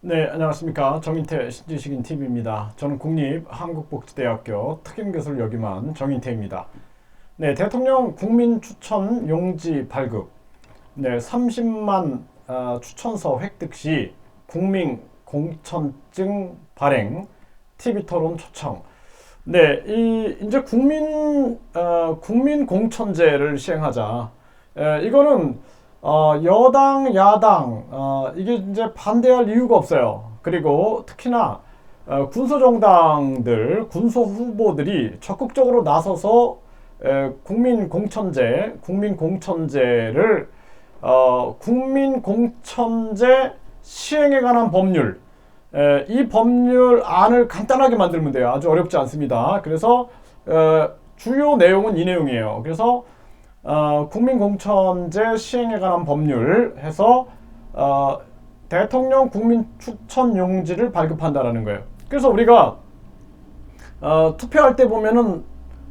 네, 안녕하십니까. 정인태 신지식인 TV입니다. 저는 국립한국복지대학교 특임교수를 역임한 정인태입니다. 네, 대통령 국민 추천 용지 발급. 네, 30만 추천서 획득 시 국민 공천증 발행, TV 토론 초청. 네, 이제 국민 공천제를 시행하자. 이거는 여당, 야당 이게 이제 반대할 이유가 없어요. 그리고 특히나 군소정당들, 군소 후보들이 적극적으로 나서서 국민공천제를 국민공천제 시행에 관한 법률, 이 법률안을 간단하게 만들면 돼요. 아주 어렵지 않습니다. 그래서 주요 내용은 이 내용이에요. 그래서 국민공천제 시행에 관한 법률 해서 대통령 국민 추천 용지를 발급한다라는 거예요. 그래서 우리가 투표할 때 보면은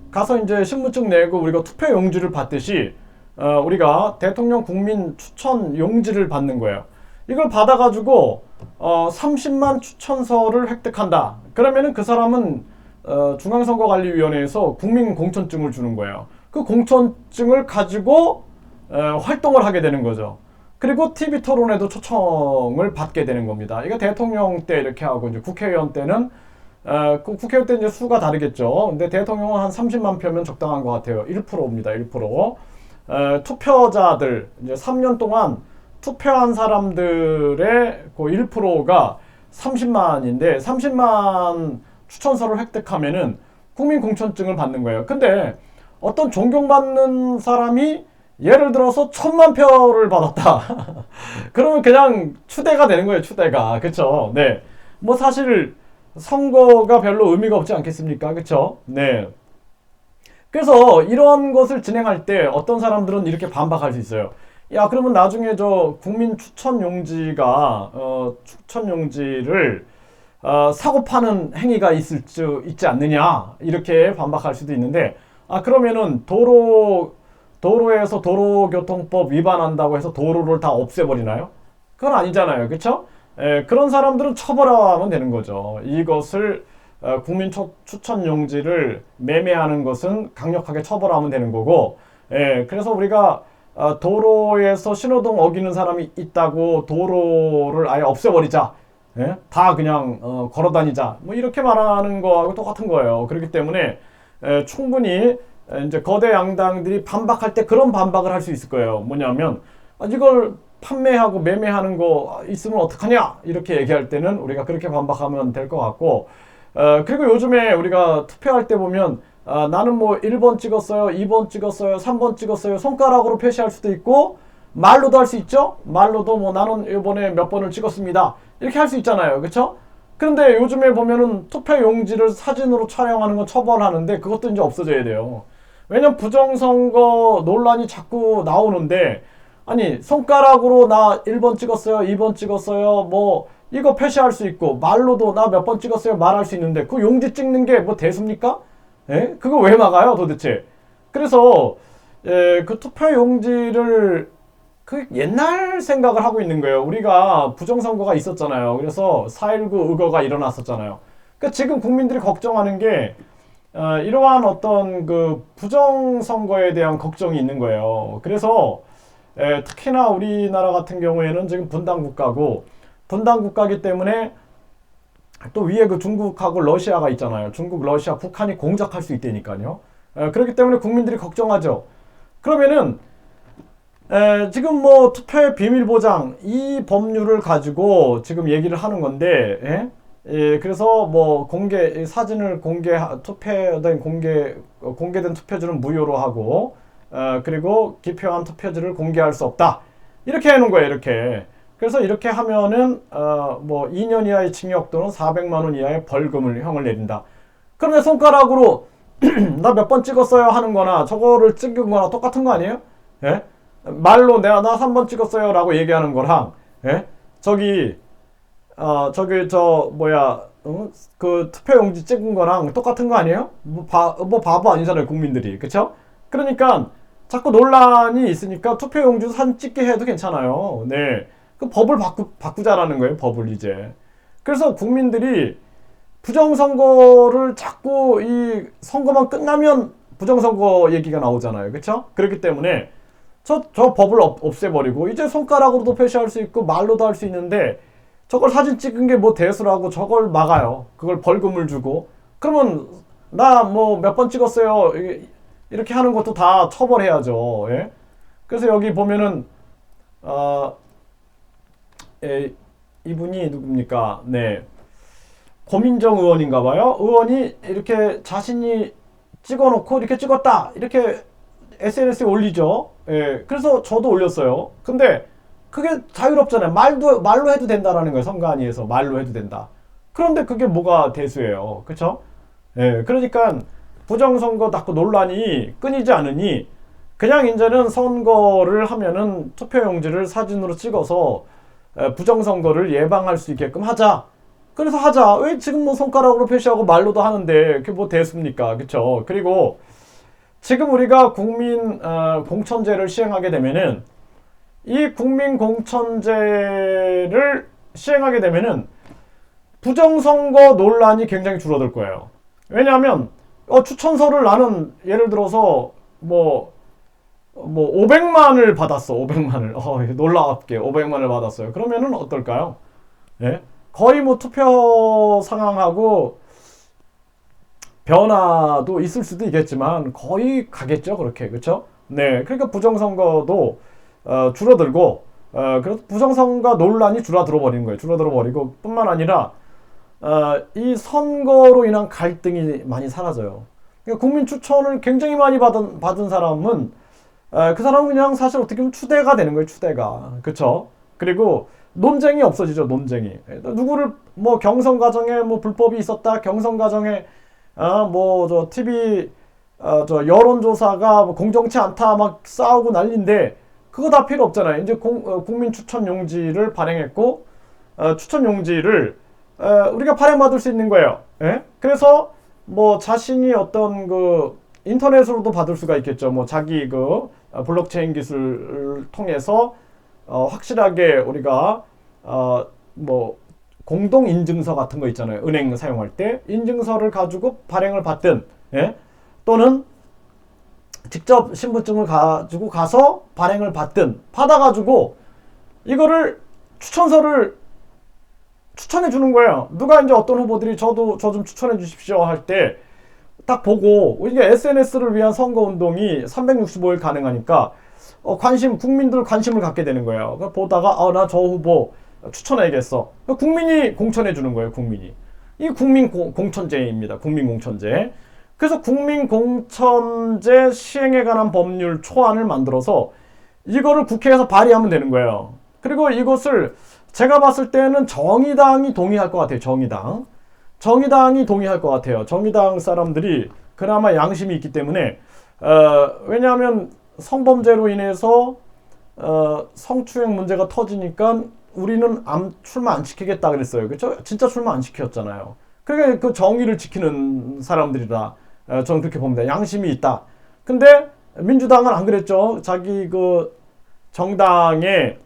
가서 이제 신분증 내고 우리가 투표 용지를 받듯이 우리가 대통령 국민 추천 용지를 받는 거예요. 이걸 받아가지고 30만 추천서를 획득한다. 그러면은 그 사람은 중앙선거관리위원회에서 국민공천증을 주는 거예요. 그 공천증을 가지고 활동을 하게 되는 거죠. 그리고 TV 토론에도 초청을 받게 되는 겁니다. 이거 대통령 때 이렇게 하고 이제 국회의원 때는 그 국회의원 때 이제 수가 다르겠죠. 근데 대통령은 한 30만 표면 적당한 것 같아요. 1%입니다. 1%. 투표자들 이제 3년 동안 투표한 사람들의 그 1%가 30만인데 30만 추천서를 획득하면은 국민 공천증을 받는 거예요. 근데 어떤 존경받는 사람이 예를 들어서 1000만 표를 받았다. 그러면 그냥 추대가 되는 거예요, 추대가. 그쵸? 네. 뭐 사실 선거가 별로 의미가 없지 않겠습니까? 그쵸? 네. 그래서 이런 것을 진행할 때 어떤 사람들은 이렇게 반박할 수 있어요. 야, 그러면 나중에 저 국민 추천 용지가, 추천 용지를 사고 파는 행위가 있지 않느냐. 이렇게 반박할 수도 있는데, 그러면은 도로에서 도로교통법 위반한다고 해서 도로를 다 없애버리나요? 그건 아니잖아요. 그쵸? 그런 사람들은 처벌하면 되는 거죠. 이것을 국민 추천 용지를 매매하는 것은 강력하게 처벌하면 되는 거고, 그래서 우리가 도로에서 신호등 어기는 사람이 있다고 도로를 아예 없애버리자. 다 그냥 걸어 다니자. 뭐 이렇게 말하는 거하고 똑같은 거예요. 그렇기 때문에 충분히 이제 거대 양당들이 반박할 때 그런 반박을 할 수 있을 거예요. 뭐냐면 이걸 판매하고 매매하는 거 있으면 어떡하냐 이렇게 얘기할 때는 우리가 그렇게 반박하면 될 것 같고, 그리고 요즘에 우리가 투표할 때 보면 나는 뭐 1번 찍었어요, 2번 찍었어요, 3번 찍었어요 손가락으로 표시할 수도 있고 말로도 할 수 있죠. 말로도 뭐 나는 이번에 몇 번을 찍었습니다 이렇게 할 수 있잖아요. 그쵸? 그런데 요즘에 보면은 투표 용지를 사진으로 촬영하는 건 처벌하는데 그것도 이제 없어져야 돼요. 왜냐면 부정선거 논란이 자꾸 나오는데, 아니 손가락으로 나 1번 찍었어요, 2번 찍었어요 뭐 이거 표시할 수 있고 말로도 나 몇 번 찍었어요 말할 수 있는데 그 용지 찍는 게 뭐 대수입니까? 그거 왜 막아요 도대체? 그래서 그 투표 용지를 그 옛날 생각을 하고 있는 거예요. 우리가 부정선거가 있었잖아요. 그래서 4.19 의거가 일어났었잖아요. 그러니까 지금 국민들이 걱정하는 게 이러한 어떤 그 부정선거에 대한 걱정이 있는 거예요. 그래서 특히나 우리나라 같은 경우에는 지금 분단국가고, 분단국가이기 때문에 또 위에 그 중국하고 러시아가 있잖아요. 중국, 러시아, 북한이 공작할 수 있다니까요. 그렇기 때문에 국민들이 걱정하죠. 그러면은 지금 뭐 투표의 비밀 보장 이 법률을 가지고 지금 얘기를 하는 건데, 그래서 뭐 사진을 투표된 공개된 투표지는 무효로 하고, 그리고 기표한 투표지를 공개할 수 없다 이렇게 해놓은 거예요. 이렇게. 그래서 이렇게 하면은 뭐 2년 이하의 징역 또는 400만 원 이하의 벌금을 형을 내린다. 그런데 손가락으로 나 몇 번 찍었어요 하는 거나 저거를 찍은 거나 똑같은 거 아니에요? 예? 말로 나 3번 찍었어요 라고 얘기하는 거랑, 그 투표용지 찍은 거랑 똑같은 거 아니에요? 뭐 바보 아니잖아요 국민들이. 그쵸? 그러니까 자꾸 논란이 있으니까 투표용지 사진 찍게 해도 괜찮아요. 네. 그 법을 바꾸자라는 거예요. 법을 이제. 그래서 국민들이 부정선거를 자꾸 이 선거만 끝나면 부정선거 얘기가 나오잖아요. 그렇죠? 그렇기 때문에 저 법을 없애버리고 이제 손가락으로도 표시할 수 있고 말로도 할 수 있는데 저걸 사진 찍은 게 뭐 대수라고 저걸 막아요. 그걸 벌금을 주고 그러면 나 뭐 몇 번 찍었어요. 이렇게 하는 것도 다 처벌해야죠. 예? 그래서 여기 보면은 이분이 누굽니까? 네. 고민정 의원인가 봐요. 의원이 이렇게 자신이 찍어놓고 이렇게 찍었다. 이렇게 SNS에 올리죠. 예. 그래서 저도 올렸어요. 근데 그게 자유롭잖아요. 말로 해도 된다라는 거예요. 선관위에서 말로 해도 된다. 그런데 그게 뭐가 대수예요. 그쵸? 예. 그러니까 부정선거 자꾸 논란이 끊이지 않으니 그냥 이제는 선거를 하면은 투표용지를 사진으로 찍어서 부정선거를 예방할 수 있게끔 하자. 그래서 하자. 왜 지금 뭐 손가락으로 표시하고 말로도 하는데 그게 뭐 대수입니까? 그쵸? 그리고 지금 우리가 국민 공천제를 시행하게 되면은 이 국민 공천제를 시행하게 되면은 부정선거 논란이 굉장히 줄어들 거예요. 왜냐하면 추천서를 나는 예를 들어서 뭐 500만을 받았어. 500만을. 놀랍게 500만을 받았어요. 그러면은 어떨까요? 예? 거의 뭐 투표 상황하고 변화도 있을 수도 있겠지만 거의 가겠죠. 그렇게. 그렇죠? 네. 그러니까 부정선거도 줄어들고 그래서 부정선거 논란이 줄어들어 버리는 거예요. 줄어들어 버리고 뿐만 아니라 이 선거로 인한 갈등이 많이 사라져요. 그러니까 국민 추천을 굉장히 많이 받은 사람은 그 사람은 그냥 사실 어떻게 보면 추대가 되는 거예요. 추대가. 그쵸? 그리고 논쟁이 없어지죠. 논쟁이. 누구를 뭐 경선 과정에 뭐 불법이 있었다. 경선 과정에 저 TV 저 여론조사가 뭐 공정치 않다 막 싸우고 난리인데 그거 다 필요 없잖아요. 이제 국민 추천 용지를 발행했고 추천 용지를 우리가 발행받을 수 있는 거예요. 예? 그래서 뭐 자신이 어떤 그 인터넷으로도 받을 수가 있겠죠. 뭐 자기 그 블록체인 기술을 통해서 확실하게 우리가 뭐 공동 인증서 같은 거 있잖아요. 은행 사용할 때 인증서를 가지고 발행을 받든, 예? 또는 직접 신분증을 가지고 가서 발행을 받든 받아가지고 이거를 추천서를 추천해 주는 거예요. 누가 이제 어떤 후보들이 저 좀 추천해 주십시오 할 때 딱 보고 이게 SNS를 위한 선거 운동이 365일 가능하니까 국민들 관심을 갖게 되는 거예요. 보다가 나 저 후보 추천해야겠어. 국민이 공천해 주는 거예요. 국민이. 이 국민 공천제입니다. 국민 공천제. 그래서 국민 공천제 시행에 관한 법률 초안을 만들어서 이거를 국회에서 발의하면 되는 거예요. 그리고 이것을 제가 봤을 때는 정의당이 동의할 것 같아요. 정의당이 동의할 것 같아요. 정의당 사람들이 그나마 양심이 있기 때문에 왜냐하면 성범죄로 인해서 성추행 문제가 터지니까 우리는 출마 안 시키겠다 그랬어요. 그렇죠? 진짜 출마 안 시켰잖아요. 그러니까 그 정의를 지키는 사람들이라 저는 그렇게 봅니다. 양심이 있다. 근데 민주당은 안 그랬죠. 자기 그 정당의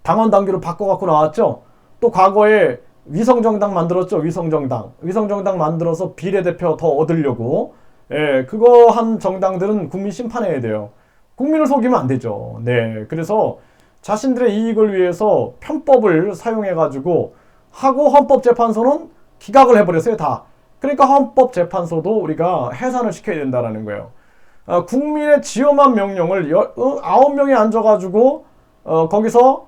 당원 당규를 바꿔갖고 나왔죠. 또 과거에 위성정당 만들었죠. 위성정당 만들어서 비례대표 더 얻으려고. 예, 그거 한 정당들은 국민 심판해야 돼요. 국민을 속이면 안 되죠. 네. 그래서 자신들의 이익을 위해서 편법을 사용해가지고 하고 헌법재판소는 기각을 해버렸어요. 다. 그러니까 헌법재판소도 우리가 해산을 시켜야 된다는 거예요. 국민의 지엄한 명령을 9명이 앉아가지고 거기서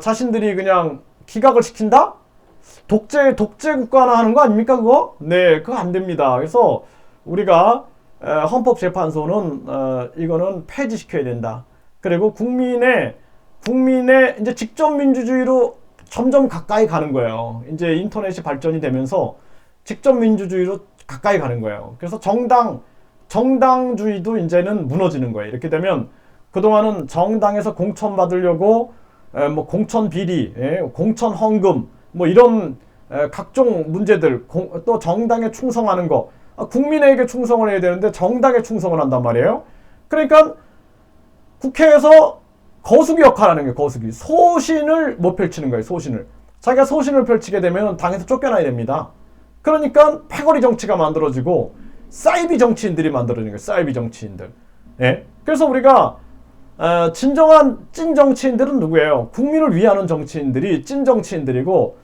자신들이 그냥 기각을 시킨다? 독재 국가나 하는 거 아닙니까 그거? 네, 그거 안 됩니다. 그래서 우리가 헌법재판소는 이거는 폐지시켜야 된다. 그리고 국민의 이제 직접 민주주의로 점점 가까이 가는 거예요. 이제 인터넷이 발전이 되면서 직접 민주주의로 가까이 가는 거예요. 그래서 정당주의도 이제는 무너지는 거예요. 이렇게 되면 그동안은 정당에서 공천 받으려고 뭐 공천 비리, 공천 헌금, 뭐 이런 각종 문제들, 또 정당에 충성하는 거, 국민에게 충성을 해야 되는데 정당에 충성을 한단 말이에요. 그러니까 국회에서 거수기 역할을 하는 거예요. 거수기. 소신을 못 펼치는 거예요. 소신을. 자기가 소신을 펼치게 되면 당에서 쫓겨나야 됩니다. 그러니까 패거리 정치가 만들어지고 사이비 정치인들이 만들어지는 거예요. 사이비 정치인들. 예? 그래서 우리가 진정한 찐 정치인들은 누구예요? 국민을 위하는 정치인들이 찐 정치인들이고,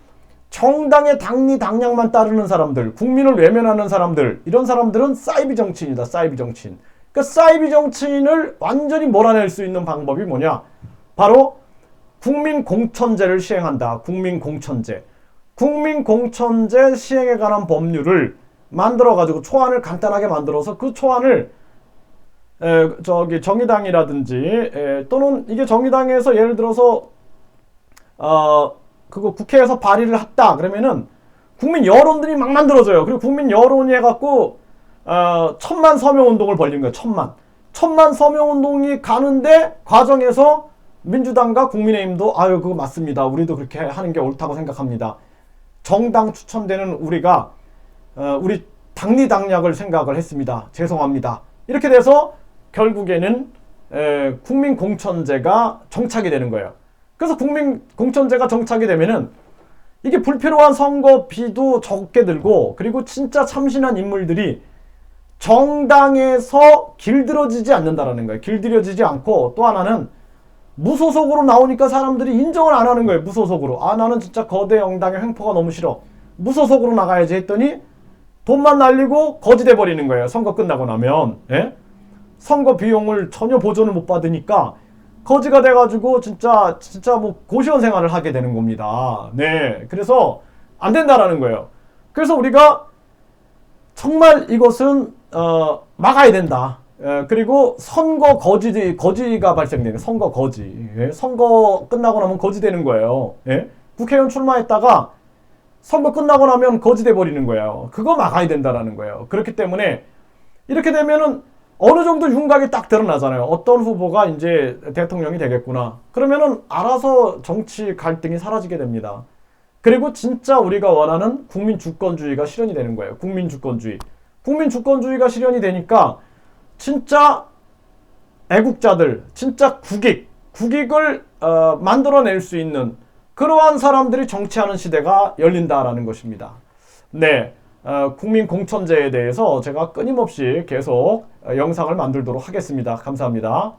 정당의 당리 당략만 따르는 사람들, 국민을 외면하는 사람들, 이런 사람들은 사이비 정치인이다. 사이비 정치인. 그러니까 사이비 정치인을 완전히 몰아낼 수 있는 방법이 뭐냐? 바로 국민공천제를 시행한다. 국민공천제. 국민공천제 시행에 관한 법률을 만들어가지고 초안을 간단하게 만들어서 그 초안을 정의당이라든지 또는 이게 정의당에서 예를 들어서 그거 국회에서 발의를 했다 그러면은 국민 여론들이 막 만들어져요. 그리고 국민 여론이 해갖고 1000만 서명 운동을 벌린 거예요. 1000만 서명 운동이 가는데 과정에서 민주당과 국민의힘도 아유 그거 맞습니다. 우리도 그렇게 하는 게 옳다고 생각합니다. 정당 추천되는 우리가 우리 당리 당략을 생각을 했습니다. 죄송합니다. 이렇게 돼서 결국에는 국민공천제가 정착이 되는 거예요. 그래서 국민공천제가 정착이 되면은 이게 불필요한 선거비도 적게 들고, 그리고 진짜 참신한 인물들이 정당에서 길들여지지 않는다라는 거예요. 길들여지지 않고, 또 하나는 무소속으로 나오니까 사람들이 인정을 안 하는 거예요. 무소속으로. 아, 나는 진짜 거대 영당의 횡포가 너무 싫어. 무소속으로 나가야지 했더니 돈만 날리고 거지돼 버리는 거예요. 선거 끝나고 나면. 예? 선거 비용을 전혀 보전을 못 받으니까 거지가 돼가지고 진짜 뭐 고시원 생활을 하게 되는 겁니다. 네. 그래서 안 된다라는 거예요. 그래서 우리가 정말 이것은 막아야 된다. 그리고 선거 거지가 발생되는 선거 거지. 예? 선거 끝나고 나면 거지 되는 거예요. 예? 국회의원 출마했다가 선거 끝나고 나면 거지 돼 버리는 거예요. 그거 막아야 된다라는 거예요. 그렇기 때문에 이렇게 되면은 어느 정도 윤곽이 딱 드러나잖아요. 어떤 후보가 이제 대통령이 되겠구나. 그러면은 알아서 정치 갈등이 사라지게 됩니다. 그리고 진짜 우리가 원하는 국민 주권주의가 실현이 되는 거예요. 국민 주권주의. 국민 주권주의가 실현이 되니까 진짜 애국자들, 진짜 국익을 만들어낼 수 있는 그러한 사람들이 정치하는 시대가 열린다라는 것입니다. 네, 국민공천제에 대해서 제가 끊임없이 계속 영상을 만들도록 하겠습니다. 감사합니다.